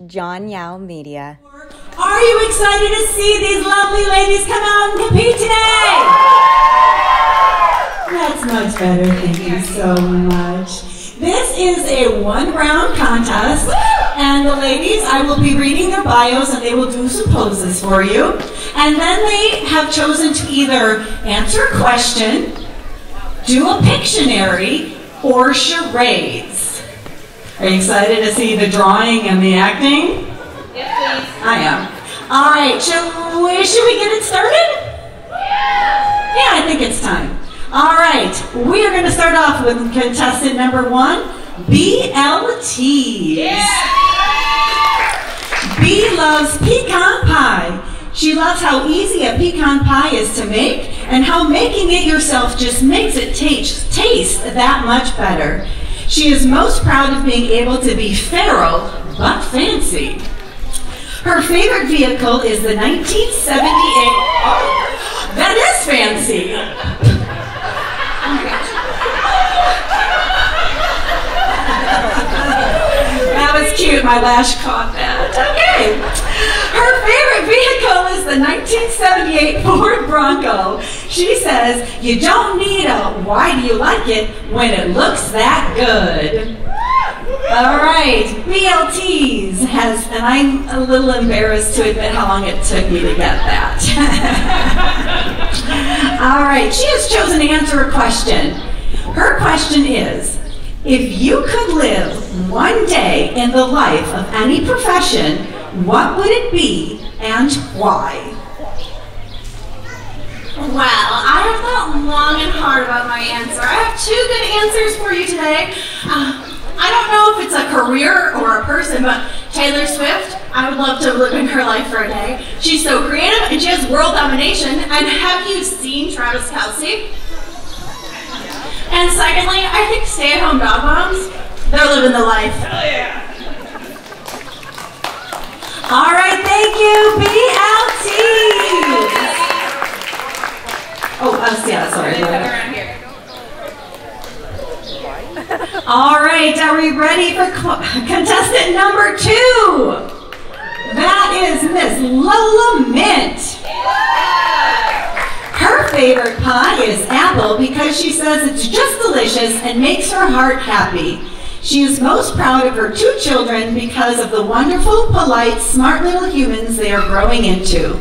John Yao Media. Are you excited to see these lovely ladies come out and compete today? That's much better, thank you so much. This is a one-round contest, and the ladies, I will be reading their bios and they will do some poses for you. And then they have chosen to either answer a question, do a Pictionary, or charades. Are you excited to see the drawing and the acting? Yes, please. I am. All right, should we get it started? Yeah, I think it's time. All right, we are going to start off with contestant number 1, BLTs. Yeah. B loves pecan pie. She loves how easy a pecan pie is to make and how making it yourself just makes it taste that much better. She is most proud of being able to be feral but fancy. Her favorite vehicle is the 1978. Oh, that is fancy. That was cute. My lash caught that. Okay. Her favorite vehicle is the 1978 Ford Bronco. She says, you don't need a why do you like it when it looks that good. All right, BLTs has, and I'm a little embarrassed to admit how long it took me to get that. All right, she has chosen to answer a question. Her question is, if you could live one day in the life of any profession, what would it be and why? Well, I have thought long and hard about my answer. I have 2 good answers for you today. I don't know if it's a career or a person, but Taylor Swift, I would love to live in her life for a day. She's so creative and she has world domination. And have you seen Travis Kelce? And secondly, I think stay-at-home dog moms, they're living the life. Hell yeah. All right, thank you, BLT. Oh, yeah, sorry. Around here. All right, are we ready for contestant number 2? That is Miss Lola Mint. Her favorite pie is apple because she says it's just delicious and makes her heart happy. She is most proud of her 2 children because of the wonderful, polite, smart little humans they are growing into.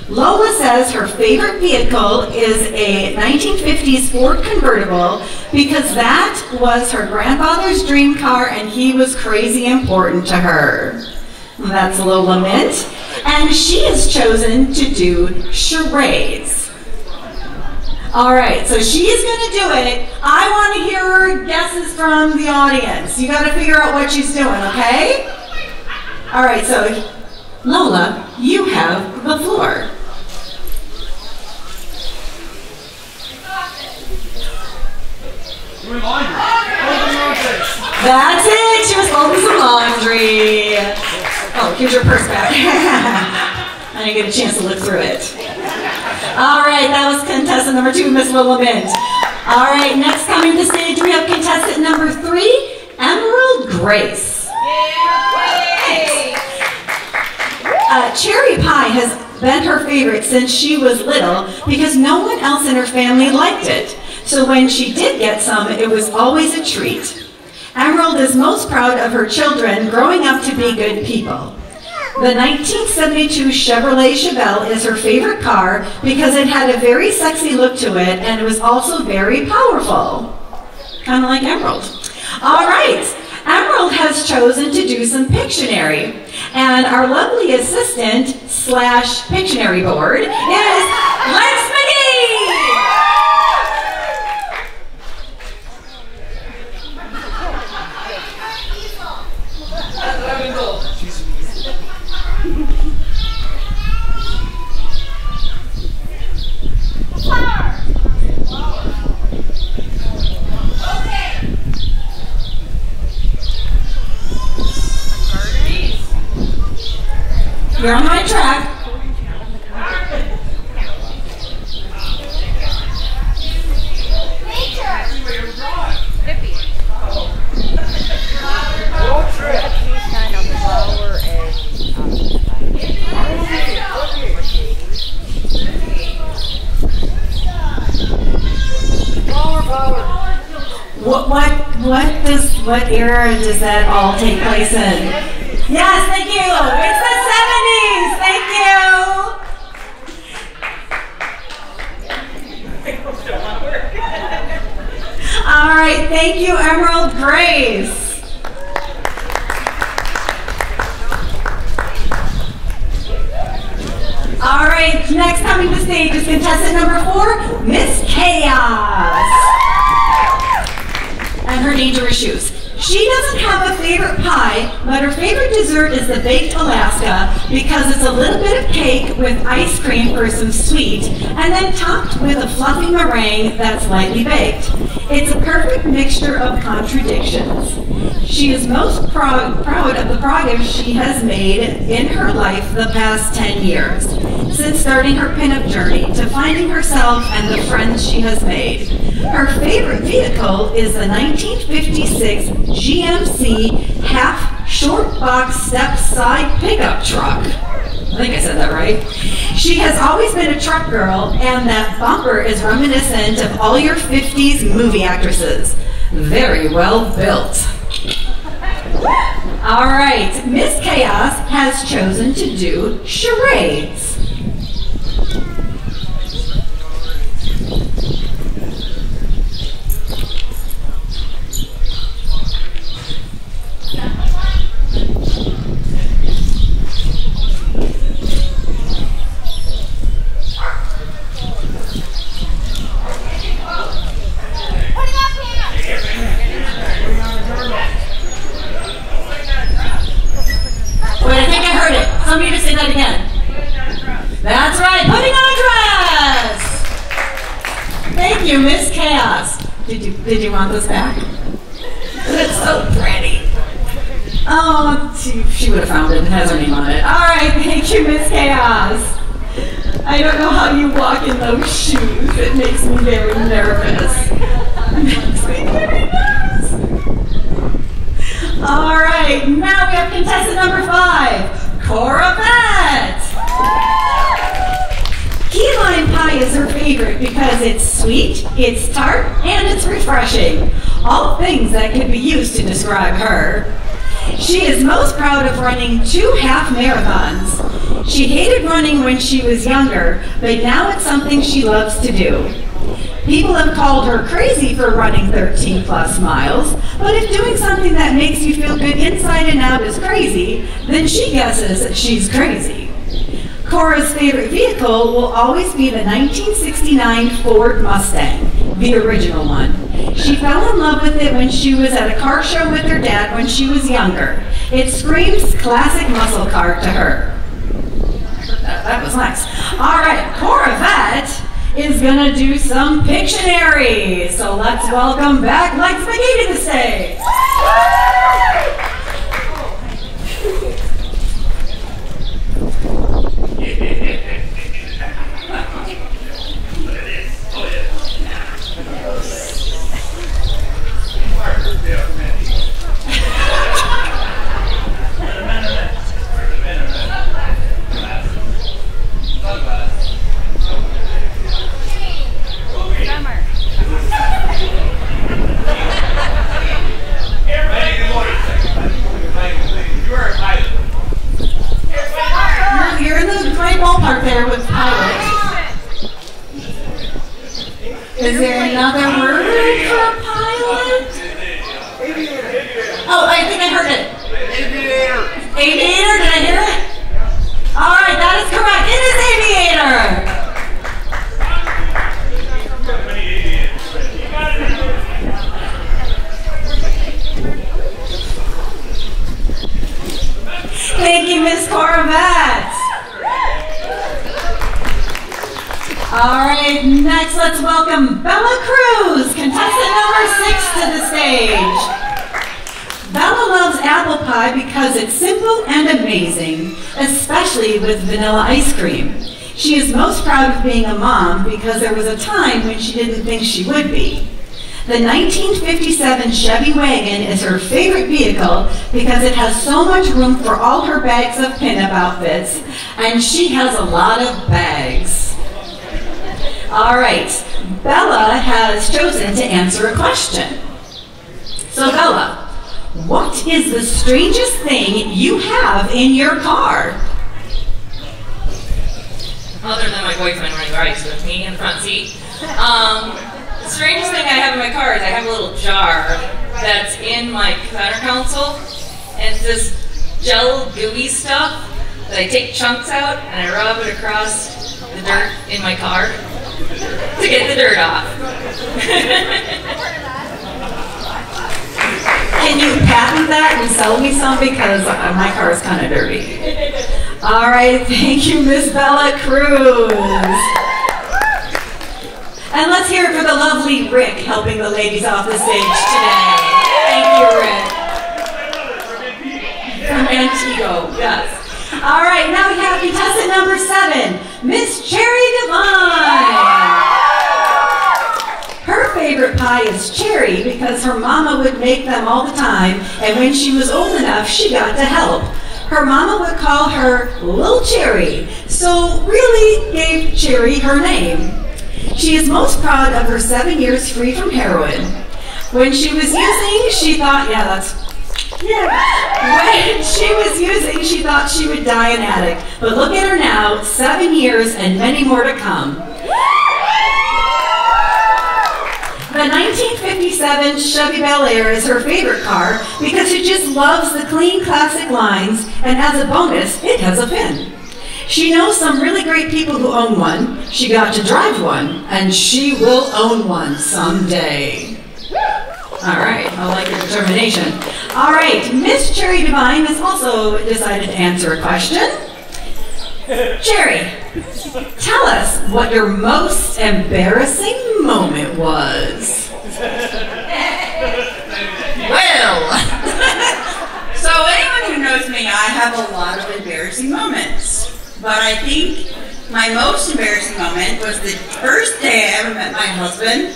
Lola says her favorite vehicle is a 1950s Ford convertible because that was her grandfather's dream car and he was crazy important to her. That's Lola Mint. And she has chosen to do charades. All right, so she's going to do it. I want to hear guesses from the audience. You got to figure out what she's doing, okay? All right, so Lola, you have the floor. That's it. She was folding some laundry. Oh, here's your purse back. I didn't get a chance to look through it. All right, that was contestant number 2, Miss Lola Mint. All right, next coming to stage, we have contestant number 3, Emerald Grace. Yay! Cherry pie has been her favorite since she was little because no one else in her family liked it. So when she did get some, it was always a treat. Emerald is most proud of her children growing up to be good people. The 1972 Chevrolet Chevelle is her favorite car because it had a very sexy look to it and it was also very powerful. Kind of like Emerald. All right, Emerald has chosen to do some Pictionary. And our lovely assistant / Pictionary board is Lex McGee! You're on the right track. Road trip. What era does that all take place in? Yes, thank you. It's the 70s. Thank you. All right, thank you, Emerald Grace. All right, next coming to stage is contestant number 4, Miss Chaos. And her dangerous shoes. She doesn't have a favorite pie, but her favorite dessert is the baked Alaska because it's a little bit of cake with ice cream for some sweet, and then topped with a fluffy meringue that's lightly baked. It's a perfect mixture of contradictions. She is most proud of the progress she has made in her life the past 10 years, since starting her pinup journey to finding herself and the friends she has made. Her favorite vehicle is the 1956 GMC half short box step side pickup truck. I think I said that right. She has always been a truck girl, and that bumper is reminiscent of all your 50s movie actresses. Very well built. All right, Miss Chaos has chosen to do charades. Somebody just say that again. That's right, putting on a dress. Thank you, Miss Chaos. Did you want this back? It's so pretty. Oh, she would have found it. It has her name on it. All right, thank you, Miss Chaos. I don't know how you walk in those shoes. It makes me very nervous. It makes me very nervous. All right, now we have contestant number 5. Corvette! Key lime pie is her favorite because it's sweet, it's tart, and it's refreshing. All things that could be used to describe her. She is most proud of running 2 half marathons. She hated running when she was younger, but now it's something she loves to do. People have called her crazy for running 13 plus miles, but if doing something that makes you feel good inside and out is crazy, then she guesses that she's crazy. Cora's favorite vehicle will always be the 1969 Ford Mustang, the original one. She fell in love with it when she was at a car show with her dad when she was younger. It screams classic muscle car to her. That was nice. All right, Corvette is gonna do some Pictionary. So let's welcome back Lex McGee to the stage. You're in the great ballpark there with pilot. Is there another word for pilot? Oh, I think I heard it. Aviator. Aviator, did I hear it? All right, that is correct. It is aviator. Thank you, Miss Corvette. All right, next let's welcome Bella Cruz, contestant number 6 to the stage. Bella loves apple pie because it's simple and amazing, especially with vanilla ice cream. She is most proud of being a mom because there was a time when she didn't think she would be. The 1957 Chevy wagon is her favorite vehicle because it has so much room for all her bags of pinup outfits, and she has a lot of bags. All right, Bella has chosen to answer a question. So Bella, What is the strangest thing you have in your car? Other than my boyfriend when he rides with me in the front seat. The strangest thing I have in my car is I have a little jar that's in my center console, and it's this gel gooey stuff that I take chunks out and I rub it across the dirt in my car to get the dirt off. Can you patent that and sell me some, because my car is kind of dirty. All right, thank you, Miss Bella Cruz. And let's hear it for the lovely Rick helping the ladies off the stage today. Thank you, Rick. From Antigo, yes. All right, now we have contestant number 7, Miss Cherry Divine. Her favorite pie is cherry because her mama would make them all the time, and when she was old enough, she got to help. Her mama would call her Little Cherry, so really gave Cherry her name. She is most proud of her 7 years free from heroin. When she was using, she thought, when she was using, she thought she would die an addict. But look at her now, 7 years and many more to come. The 1957 Chevy Bel Air is her favorite car because it just loves the clean classic lines, and as a bonus, it has a fin. She knows some really great people who own one. She got to drive one, and she will own one someday. All right, I like your determination. All right, Miss Cherry Divine has also decided to answer a question. Cherry, tell us what your most embarrassing moment was. Well, so anyone who knows me, I have a lot of embarrassing moments. But I think my most embarrassing moment was the first day I ever met my husband.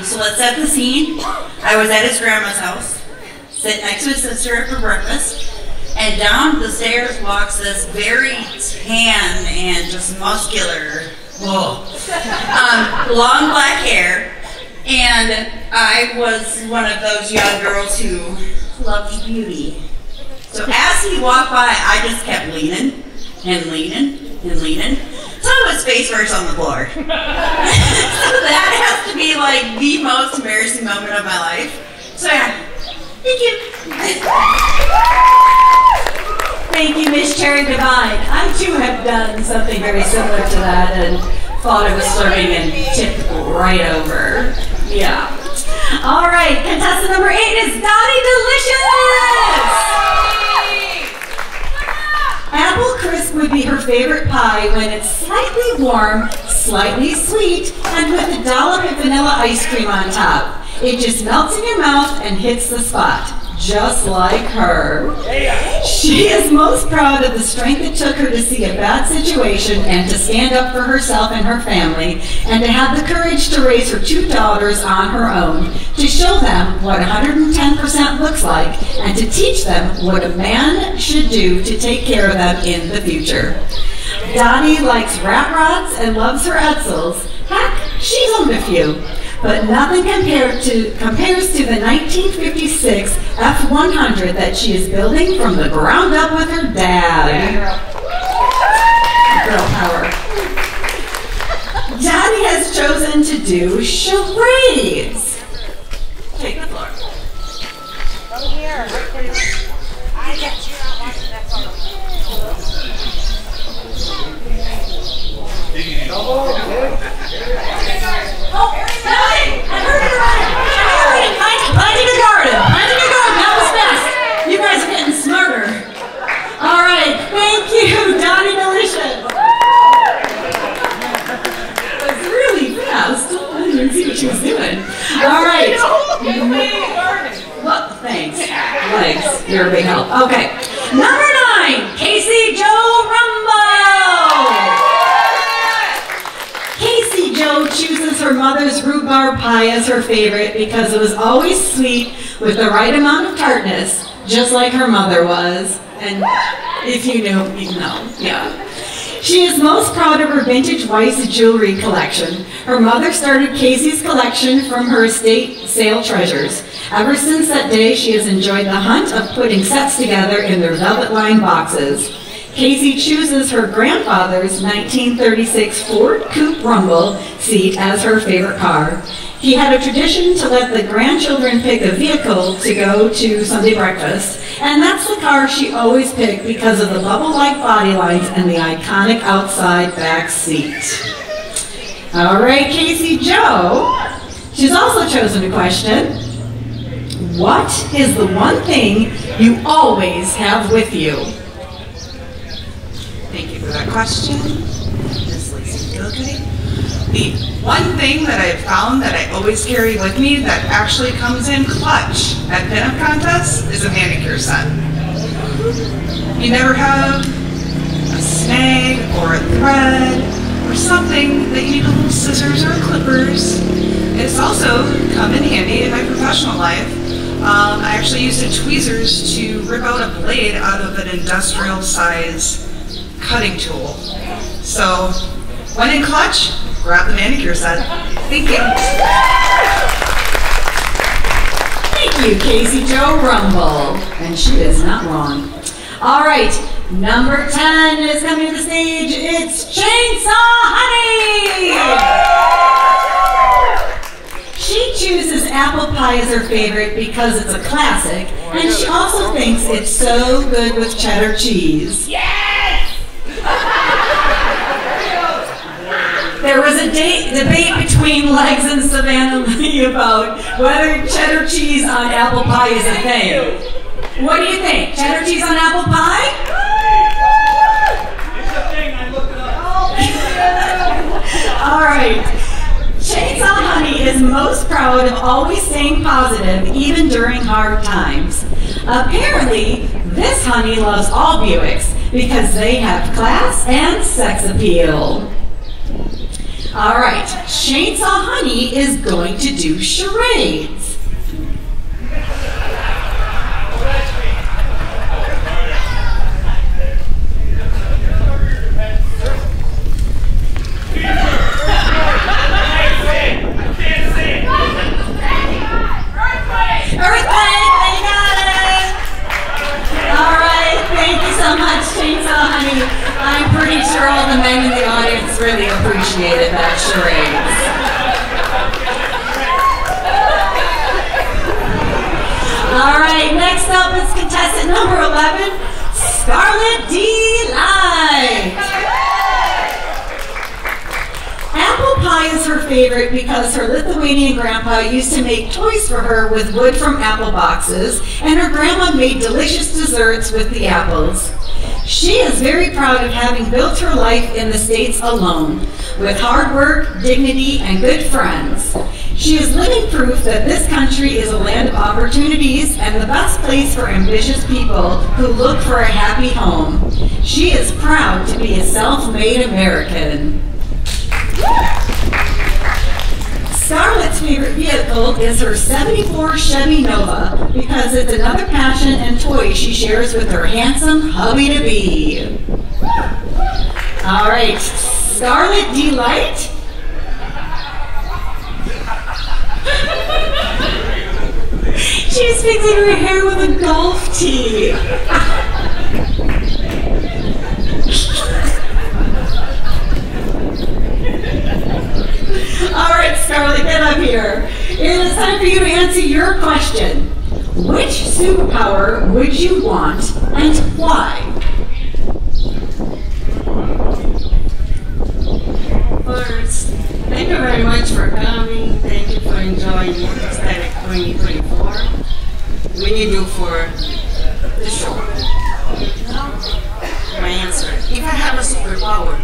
So let's set the scene. I was at his grandma's house, sitting next to his sister for breakfast, and down the stairs walks this very tan and just muscular, long black hair, and I was one of those young girls who loved beauty. So as he walked by, I just kept leaning and leaning and leaning, so his face first on the floor. So that has to be like the most embarrassing moment of my life. So yeah, thank you. Thank you, Miss Cherry Divine. I too have done something very similar to that and thought I was flirting and tipped right over. Yeah. All right, contestant number 8 is Dottie Delicious. Apple Crisp would be her favorite pie when it's slightly warm, slightly sweet, and with a dollop of vanilla ice cream on top. It just melts in your mouth and hits the spot, just like her. She is most proud of the strength it took her to see a bad situation and to stand up for herself and her family, and to have the courage to raise her 2 daughters on her own, to show them what 110% looks like, and to teach them what a man should do to take care of them in the future. Dottie likes rat rods and loves her Edsels. Heck, she's owned a few. But nothing compares to the 1956 F100 that she is building from the ground up with her dad. Girl power. Daddy has chosen to do charades. Take the floor. Over here. I get you not watching that photo. Oh, Daddy! I heard it right! Planting a garden! Planting a garden! That was fast! You guys are getting smarter. All right, thank you, Dottie Delicious. That was really fast. I didn't even see what she was doing. All right. Well, thanks. Legs, you're a big help. Okay. Number 9, Casey Joe Rumbo. Casey Joe chooses her mother's rhubarb pie as her favorite because it was always sweet with the right amount of tartness, just like her mother was. And if you knew, you know. Yeah. She is most proud of her vintage Weiss jewelry collection. Her mother started Casey's collection from her estate sale treasures. Ever since that day, she has enjoyed the hunt of putting sets together in their velvet-lined boxes. Casey chooses her grandfather's 1936 Ford Coupe Rumble seat as her favorite car. He had a tradition to let the grandchildren pick a vehicle to go to Sunday breakfast, and that's the car she always picked because of the bubble-like body lines and the iconic outside back seat. All right, Casey Jo. She's also chosen a question. What is the one thing you always have with you? Thank you for that question, Ms. Lacey Gilkey. The one thing that I've found that I always carry with me that actually comes in clutch at pinup contests is a manicure set. You never have a snag or a thread or something that you need a little scissors or clippers. It's also come in handy in my professional life. I actually used the tweezers to rip out a blade out of an industrial size cutting tool. So, when in clutch, grab the manicure set. Thank you. Thank you, Casey Jo Rumble. And she is not wrong. All right, number 10 is coming to the stage. It's Chainsaw Honey! She chooses apple pie as her favorite because it's a classic, and she also thinks it's so good with cheddar cheese. Yes! There was a debate between Legs and Savannah Lee about whether cheddar cheese on apple pie is a thing. What do you think? Cheddar cheese on apple pie? It's a thing, I looked it up. All right. Chainsaw Honey is most proud of always staying positive, even during hard times. Apparently, this honey loves all Buicks because they have class and sex appeal. All right, Chainsaw Honey is going to do charades. I'm pretty sure all the men in the audience really appreciated that charade. All right, next up is contestant number 11, Scarlett Delight. Apple pie is her favorite because her Lithuanian grandpa used to make toys for her with wood from apple boxes, and her grandma made delicious desserts with the apples. She is very proud of having built her life in the States alone, with hard work, dignity, and good friends. She is living proof that this country is a land of opportunities and the best place for ambitious people who look for a happy home. She is proud to be a self-made American. Scarlett's favorite vehicle is her '74 Chevy Nova because it's another passion and toy she shares with her handsome hubby-to-be. All right, Scarlett Delight. She's fixing her hair with a golf tee. All right, Scarlett, get up here. It is time for you to answer your question. Which superpower would you want and why? First, thank you very much for coming. Thank you for enjoying Moto Static 2024. We need you for the show. My answer, if I have a superpower,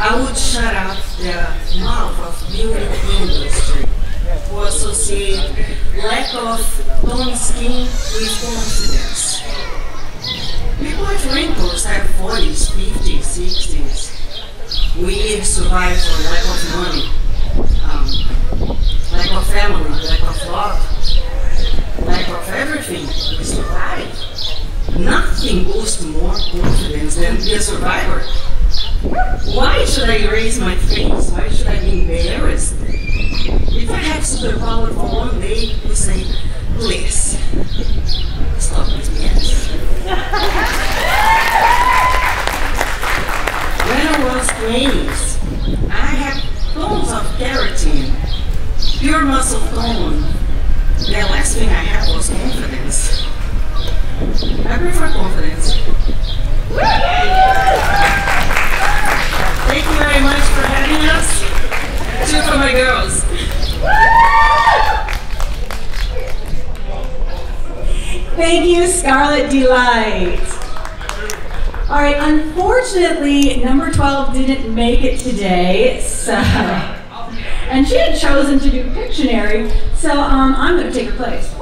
I would shut up the mouth of beauty industry who associate lack of tone skin with confidence. People with wrinkles have 40s, 50s, 60s. We survive for lack of money, lack of family, lack of love, lack of everything. We survive. Nothing boosts more confidence than be a survivor. should I raise my face? Why should I be embarrassed? If I had superpower for one day, you say, please, stop this BS. When I was 20s, I had tons of keratin, pure muscle tone. The last thing I had was confidence. I prefer confidence. Thank you very much for having us. Two for my girls. Thank you, Scarlet Delight. All right, unfortunately, number 12 didn't make it today, so, and she had chosen to do Pictionary, so I'm going to take her place.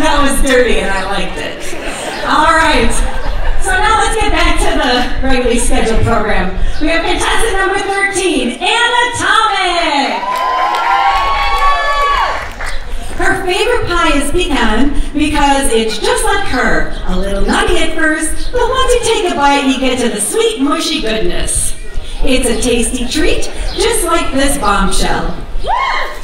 That was dirty and I liked it. All right. So now let's get back to the regularly scheduled program. We have contestant number 13, Anatomic. Her favorite pie is pecan because it's just like her. A little nutty at first, but once you take a bite, you get to the sweet, mushy goodness. It's a tasty treat, just like this bombshell.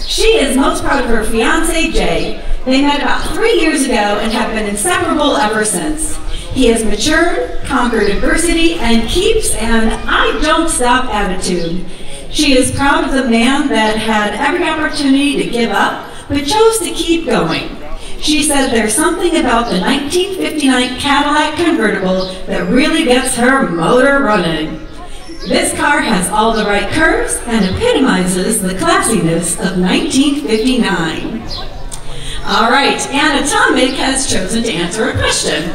She is most proud of her fiancé, Jay. They met about 3 years ago and have been inseparable ever since. He has matured, conquered adversity, and keeps an I don't stop attitude. She is proud of the man that had every opportunity to give up, but chose to keep going. She said there's something about the 1959 Cadillac convertible that really gets her motor running. This car has all the right curves and epitomizes the classiness of 1959. All right, Anatomic has chosen to answer a question.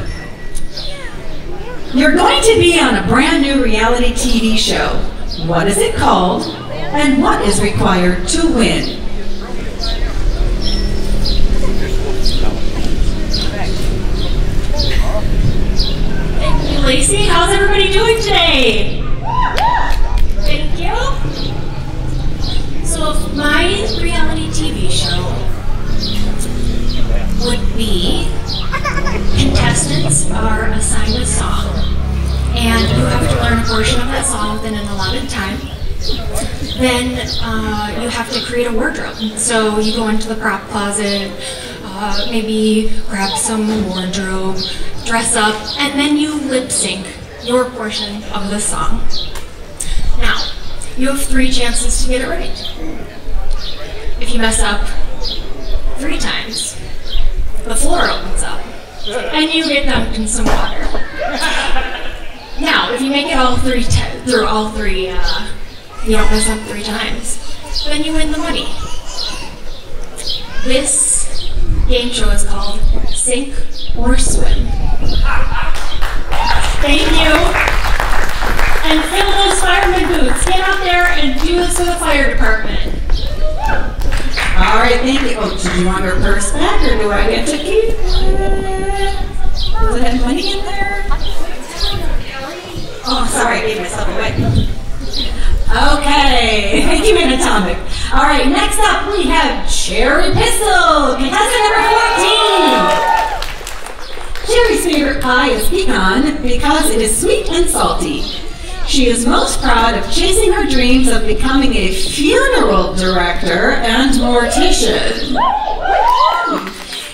You're going to be on a brand new reality TV show. What is it called, and what is required to win? Thank you, Lacey. How's everybody doing today? Thank you. So my reality TV show would be contestants are assigned a song, and you have to learn a portion of that song within an allotted time. Then you have to create a wardrobe. So you go into the prop closet, maybe grab some wardrobe, dress up, and then you lip sync your portion of the song. Now, you have 3 chances to get it right. If you mess up 3 times, the floor opens up, and you get dunked in some water. Now, if you make it all through all three, you don't mess up 3 times, then you win the money. This game show is called Sink or Swim. Thank you. And fill those fireman boots. Get out there and do this for the fire department. All right, thank you. Oh, did you want her purse back, or do I get to keep it? Does it have money in there? Oh, sorry, I gave myself away. Okay, thank you, Anatomic. All right, next up we have Cherry Pistol, contestant number 14. Cherry's favorite pie is pecan because it is sweet and salty. She is most proud of chasing her dreams of becoming a funeral director and mortician.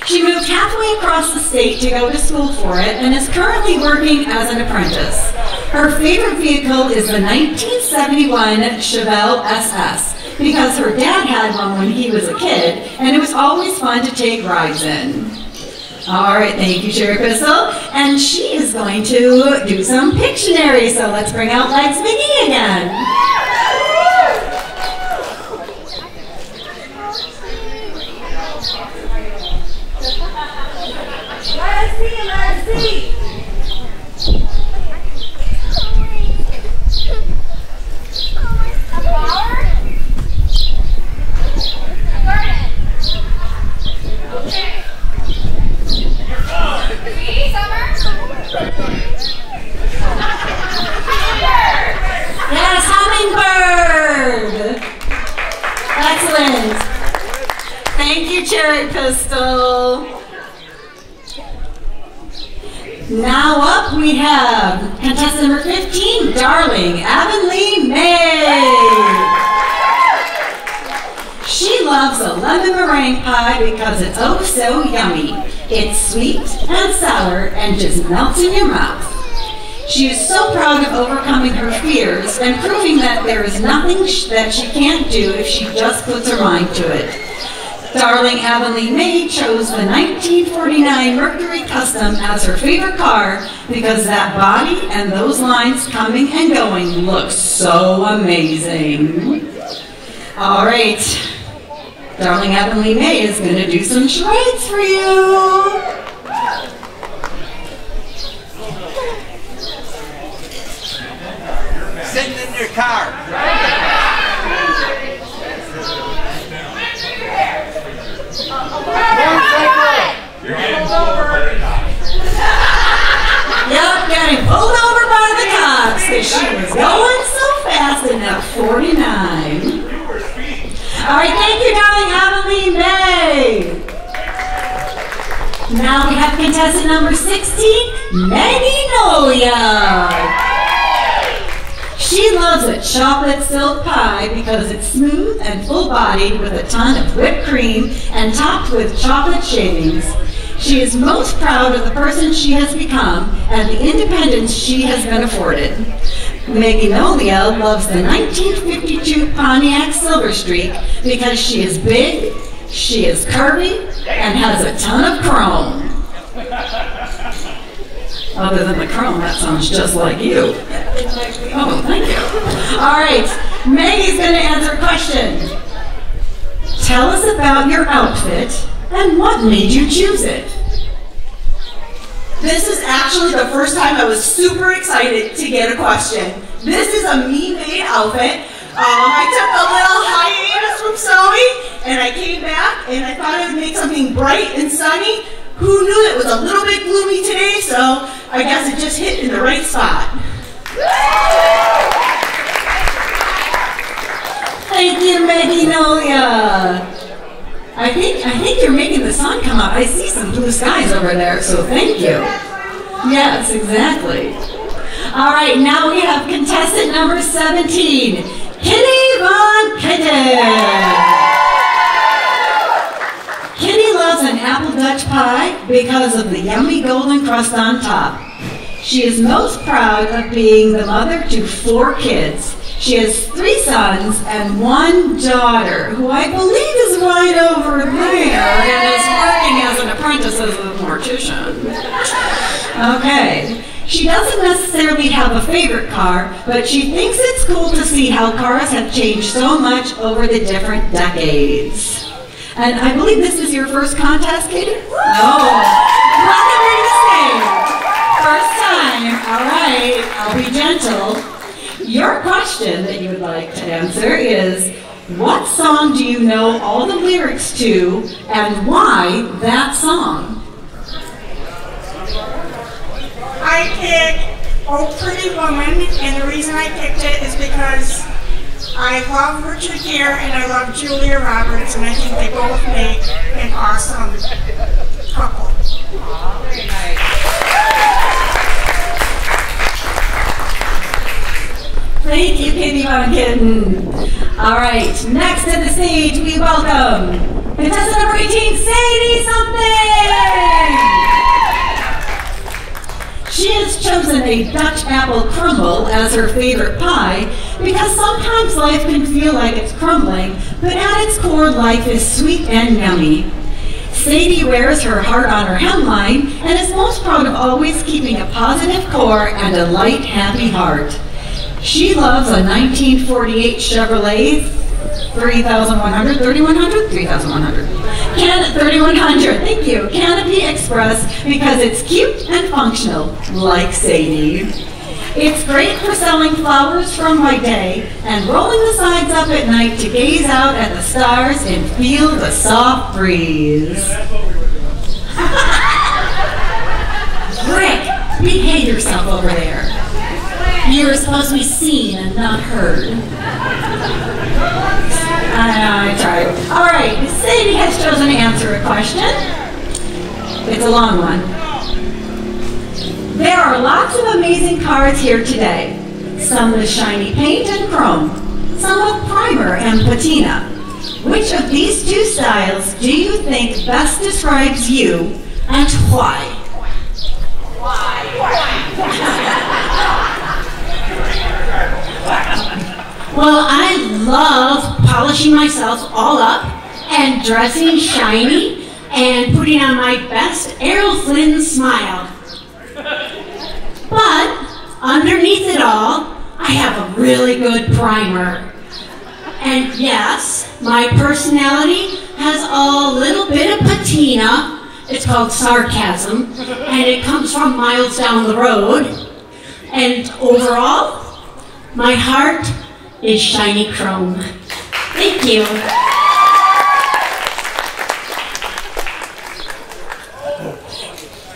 She moved halfway across across the state to go to school for it and is currently working as an apprentice. Her favorite vehicle is the 1971 Chevelle SS because her dad had one when he was a kid and it was always fun to take rides in. All right, thank you, Cherry Crystal. And she is going to do some Pictionary, so let's bring out Legs McGee again. Let's see. A flower? A garden. Okay. See, Summer? Yes, hummingbird. Excellent. Thank you, Cherry Pistol. Now up we have contestant number 15, Darling Avonlea May. She loves a lemon meringue pie because it's oh so yummy. It's sweet and sour and just melts in your mouth. She is so proud of overcoming her fears and proving that there is nothing that she can't do if she just puts her mind to it. Darling Avonlea May chose the 1949 Mercury Kustom as her favorite car because that body and those lines coming and going look so amazing. All right, Darling Avonlea May is going to do some charades for you. Sitting in your car. You're getting pulled over. Yep, getting pulled over by the cops because she was going so fast in that 49. All right, thank you, Darling Avonlea May. Now we have contestant number 16, Magnolia. She loves a chocolate silk pie because it's smooth and full-bodied with a ton of whipped cream and topped with chocolate shavings. She is most proud of the person she has become and the independence she has been afforded. Magnolia loves the 1952 Pontiac Silver Streak because she is big, she is curvy, and has a ton of chrome. Other than the chrome, that sounds just like you. Oh, thank you. All right, Maggie's going to answer a question. Tell us about your outfit and what made you choose it. This is actually the first time I was super excited to get a question. This is a me-made outfit. I took a little hiatus from sewing, and I came back, and I thought I would make something bright and sunny. Who knew it was a little bit gloomy today, so I guess it just hit in the right spot. Thank you, Magnolia. I think you're making the sun come out. I see some blue skies over there, so thank you. Yes, exactly. All right, now we have contestant number 17, Kitty Von Kitten. Kitty loves an apple Dutch pie because of the yummy golden crust on top. She is most proud of being the mother to 4 kids. She has 3 sons and 1 daughter, who I believe is right over there and is working as an apprentice as a mortician. Okay. She doesn't necessarily have a favorite car, but she thinks it's cool to see how cars have changed so much over the different decades. And I believe this is your first contest, Katie? Oh, welcome to the stage. First time. All right, I'll be gentle. Your question that you would like to answer is, what song do you know all the lyrics to, and why that song? I picked Oh Pretty Woman, and the reason I picked it is because I love Richard Gere and I love Julia Roberts, and I think they both make an awesome couple. Very nice. Thank you, Katie Von Kitten. All right, next to the stage, we welcome contestant number 18, Sadie Something. a Dutch apple crumble as her favorite pie because sometimes life can feel like it's crumbling, but at its core, life is sweet and yummy. Sadie wears her heart on her hemline and is most proud of always keeping a positive core and a light, happy heart. She loves a 1948 Chevrolet 3100, 3100, thank you, Canopy Express because it's cute and functional, like Sadie. It's great for selling flowers from my day and rolling the sides up at night to gaze out at the stars and feel the soft breeze. Rick, behave yourself over there. You're supposed to be seen and not heard. I tried. All right, Sadie has chosen to answer a question. It's a long one. There are lots of amazing cars here today. Some with shiny paint and chrome. Some with primer and patina. Which of these two styles do you think best describes you and why? Well, I love polishing myself all up and dressing shiny and putting on my best Errol Flynn smile. But underneath it all, I have a really good primer. And yes, my personality has a little bit of patina. It's called sarcasm, and it comes from miles down the road. And overall, my heart is shiny chrome. Thank you.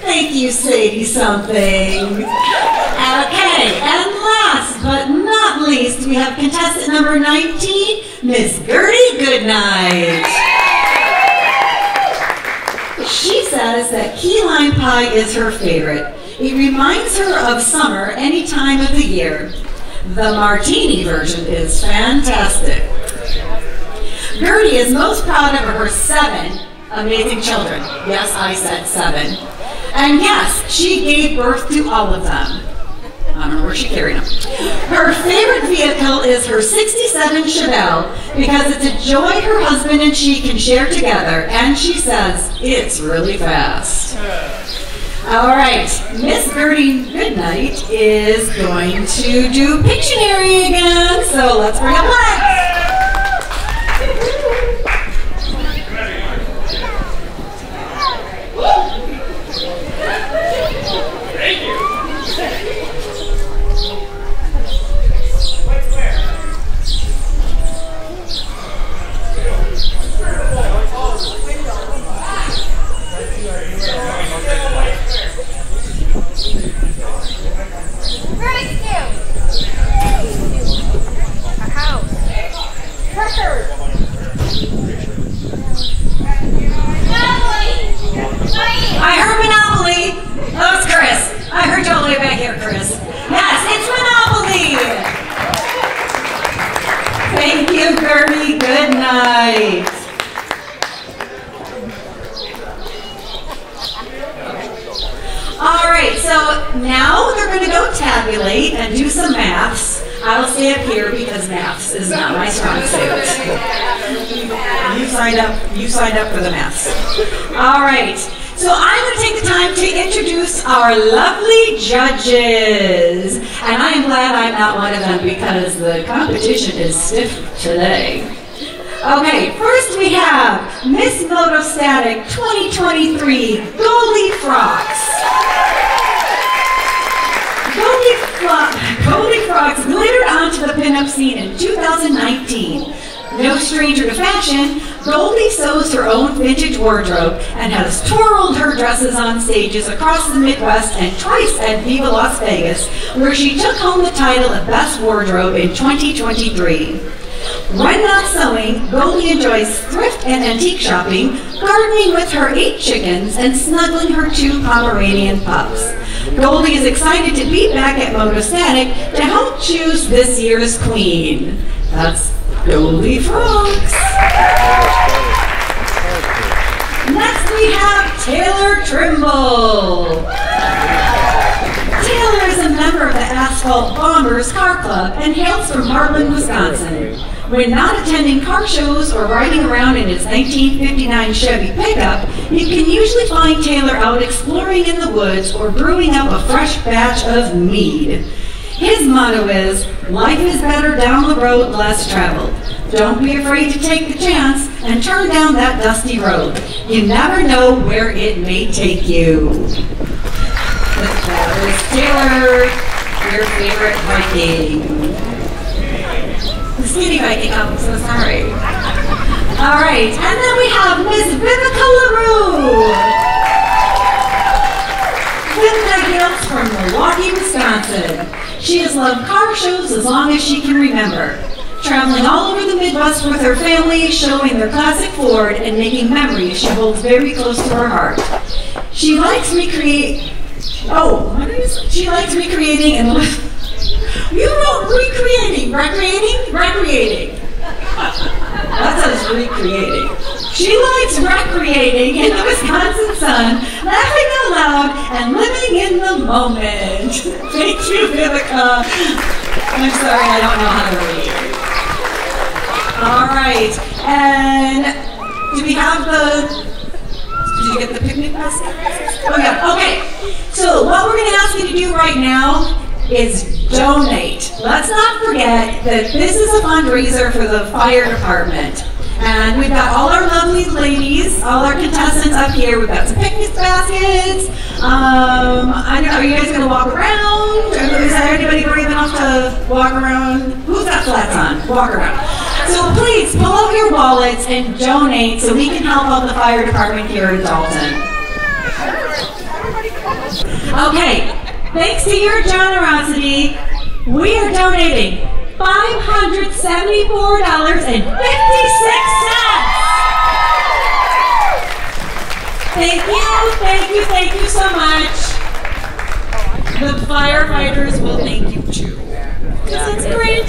Thank you, Sadie something. Okay, and last but not least, we have contestant number 19, Miss Gertie Goodnight. She says that key lime pie is her favorite. It reminds her of summer any time of the year. The martini version is fantastic. Gertie is most proud of her 7 amazing children. Yes, I said 7. And yes, she gave birth to all of them. I don't know where she carried them. Her favorite vehicle is her 67 Chevelle because it's a joy her husband and she can share together, and she says it's really fast. All right, Miss Gertie Goodnight is going to do Pictionary again, so let's bring up Lex. Thank you. A house. Record. I heard Monopoly. Oh, it's Chris. I heard you all the way back here, Chris. Yes, it's Monopoly. Thank you, Gertie. Good night. All right, so now they're going to go tabulate and do some maths. I'll stay up here because maths is not my strong suit. You signed up for the maths. All right, so I'm going to take the time to introduce our lovely judges. And I am glad I'm not one of them because the competition is stiff today. Okay, first we have Miss Moto Static 2023 Goldie Frocks. Goldie Frocks glittered onto the pinup scene in 2019. No stranger to fashion, Goldie sews her own vintage wardrobe and has twirled her dresses on stages across the Midwest and twice at Viva Las Vegas, where she took home the title of Best Wardrobe in 2023. When not sewing, Goldie enjoys thrift and antique shopping, gardening with her 8 chickens, and snuggling her 2 Pomeranian pups. Goldie is excited to be back at Moto Static to help choose this year's queen. That's Goldie Frocks. Next we have Taylor Trimble. Taylor is a member called Bombers Car Club and hails from Heartland, Wisconsin. When not attending car shows or riding around in his 1959 Chevy pickup, you can usually find Taylor out exploring in the woods or brewing up a fresh batch of mead. His motto is, life is better down the road less traveled. Don't be afraid to take the chance and turn down that dusty road. You never know where it may take you. That is Taylor, your favorite Viking. The skinny Viking, I'm so sorry. All right, and then we have Miss Vivica LaRue. Vivica hails from Milwaukee, Wisconsin. She has loved car shows as long as she can remember, traveling all over the Midwest with her family, showing their classic Ford and making memories she holds very close to her heart. She likes recreating and you wrote recreating, recreating. That says recreating. She likes recreating in the Wisconsin sun, laughing out loud, and living in the moment. Thank you, Vivica. I'm sorry, I don't know how to read. All right, and do we have did you get the picnic basket? Oh yeah, okay. So what we're gonna ask you to do right now is donate. Let's not forget that this is a fundraiser for the fire department. And we've got all our lovely ladies, all our contestants up here. We've got some picnic baskets. I don't know, are you guys gonna walk around? Is there anybody brave enough to walk around? Who's got flats on? Walk around. So please pull out your wallets and donate so we can help out the fire department here in Dalton. Okay, thanks to your generosity, we are donating $574.56. Thank you so much. The firefighters will thank you too. Because it's great.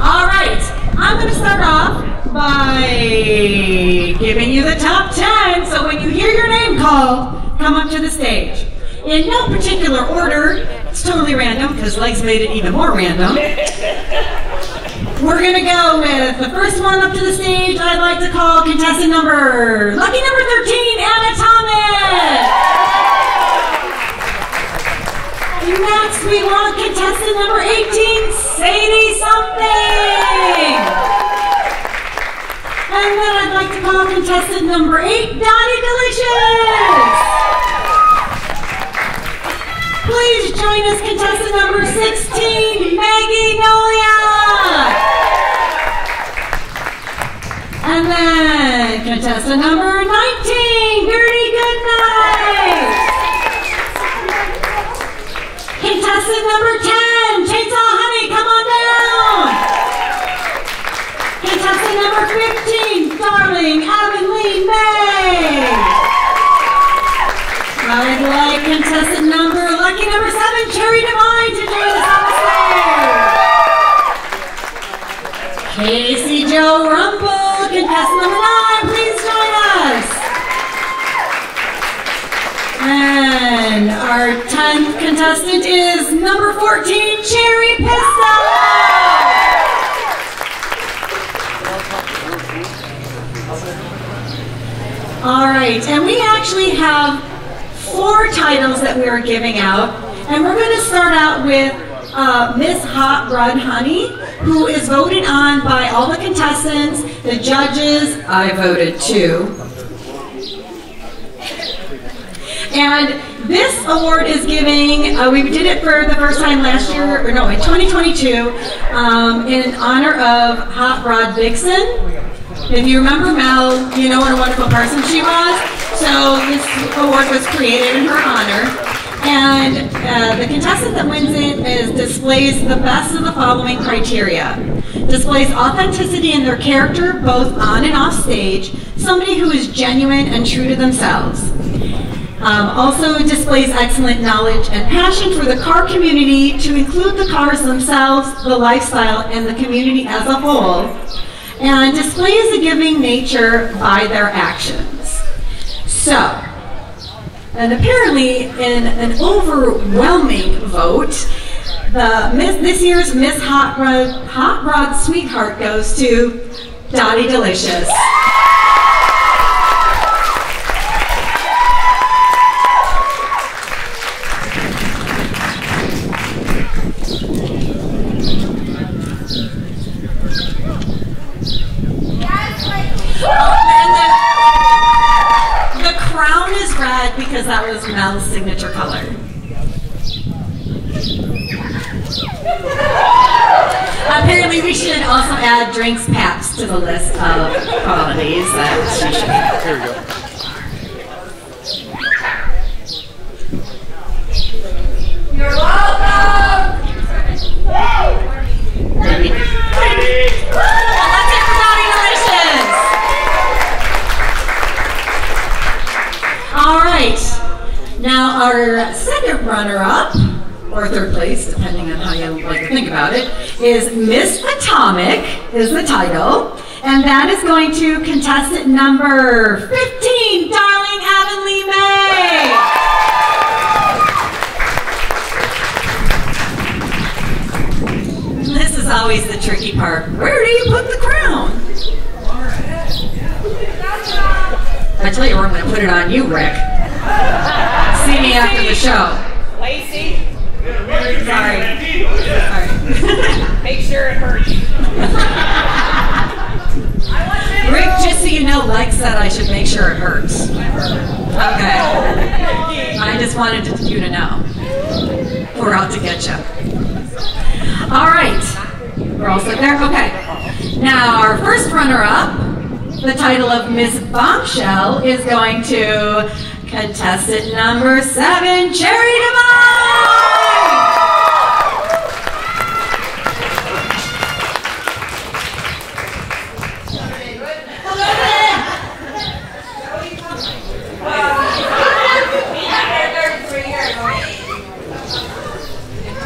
All right, I'm going to start off by giving you the top 10. So when you hear your name called, come up to the stage. In no particular order, it's totally random because Legs made it even more random. We're going to go with the first one up to the stage. I'd like to call contestant lucky number 13, Anna Thomas. Next, we want contestant number 18, Sadie something. And then I'd like to call contestant number 8, Donnie Delicious. Please join us, contestant number 16, Maggie Nolia. And then contestant number 19, Gertie Goodnight. Contestant number 10, Chainsaw Honey, come on down. Contestant number 15, Darling Avonlea May. I'd like contestant lucky number 7, Cherry Divine, to join us on the stage. Casey Joe Rumble, contestant number 9, please join us. And our 10th contestant is number 14, Cherry Pistol. All right, and we actually have 4 titles that we are giving out, and we're going to start out with Miss Hot Rod Honey, who is voted on by all the contestants, the judges. I voted too. And this award is giving, we did it for the first time last year, or no, in 2022, in honor of Hot Rod Vixen. If you remember Mel, you know what a wonderful person she was. So this award was created in her honor. And the contestant that wins it displays the best of the following criteria. Displays authenticity in their character, both on and off stage. Somebody who is genuine and true to themselves. Also displays excellent knowledge and passion for the car community, to include the cars themselves, the lifestyle, and the community as a whole. And displays a giving nature by their actions. So, and apparently in an overwhelming vote, This year's Miss Hot Rod Sweetheart goes to Dottie Delicious. And the crown is red because that was Mel's signature color. Apparently we should also add drinks packs to the list of qualities that she should have. Here we go. You're welcome! Let's hear for Dottie Delicious! All right, now our second runner-up, or third place, depending on how you like to think about it, is Miss Atomic, is the title. And that is going to contestant number 15, Darling Avonlea May. This is always the tricky part. Where do you put the crown? I tell you where I'm going to put it on you, Rick. See me after the show. Lacey, Sorry. make sure it hurts. Rick, just so you know, Lex said I should make sure it hurts. Okay. I just wanted you to know. We're out to get you. All right. We're all set there? Okay. Now, our first runner-up, the title of Miss Bombshell, is going to contestant number 7, Cherry Divine!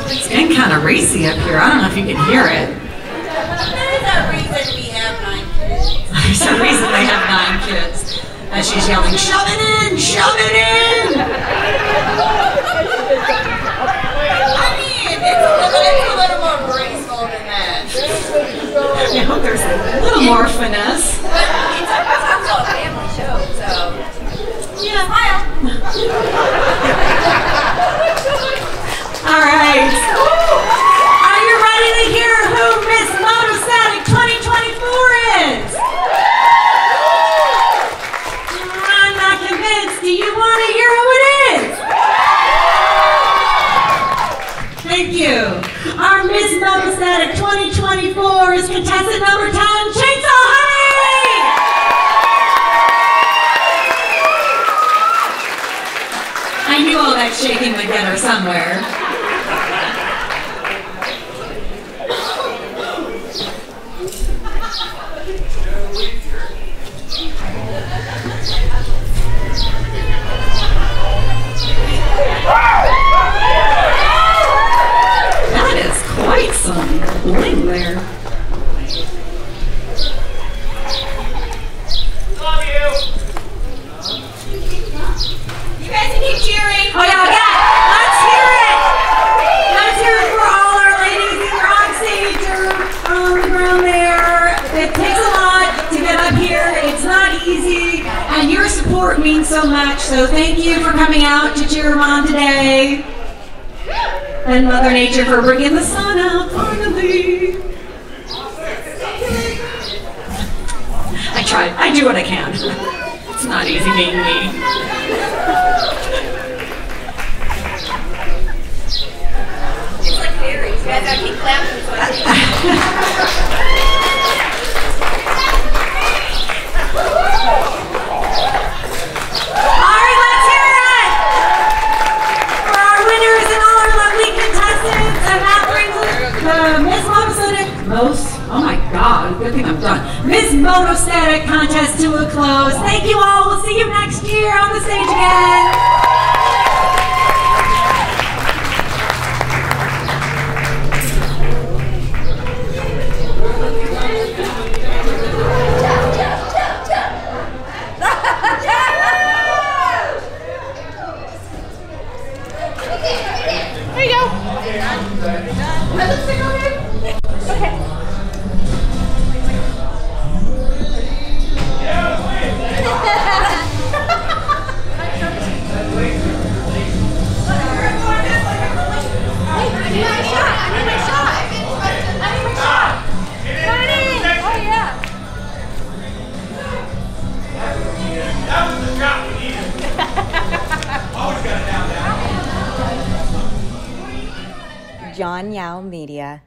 It's getting kind of racy up here. I don't know if you can hear it. There's a reason we have 9 kids. There's a reason they have 9 kids. As she's yelling, shove it in, shove it in! I mean, it's a little more graceful than that. I hope there's a little more finesse. But it's also a family show, so. Yeah. Smile. All right. Are you ready to hear who Miss Moto Static 2024 is? I'm not convinced. Do you want to hear who it is? Thank you. Our Miss Moto Static 2024 is contestant number 10, Chainsaw Honey! I knew all that shaking would get her somewhere. That is quite some bling there. Love you. You guys can keep cheering. Oh yeah, let's hear it! Let's hear it for all our ladies either on stage or on the ground there. It takes a lot to get up here. It's not easy, and your support means so much. So thank you for coming out to cheer them on today. And Mother Nature for bringing the sun out finally. I tried. I do what I can. It's not easy being me. It's like fairies. You guys gotta keep clapping so I All right, let's hear it for our winners and all our lovely contestants. And that brings the Miss Moto Static oh my God, good thing I'm done. Miss Moto Static contest to a close. Thank you all. We'll see you next year on the stage again. There you go. John Yao Media.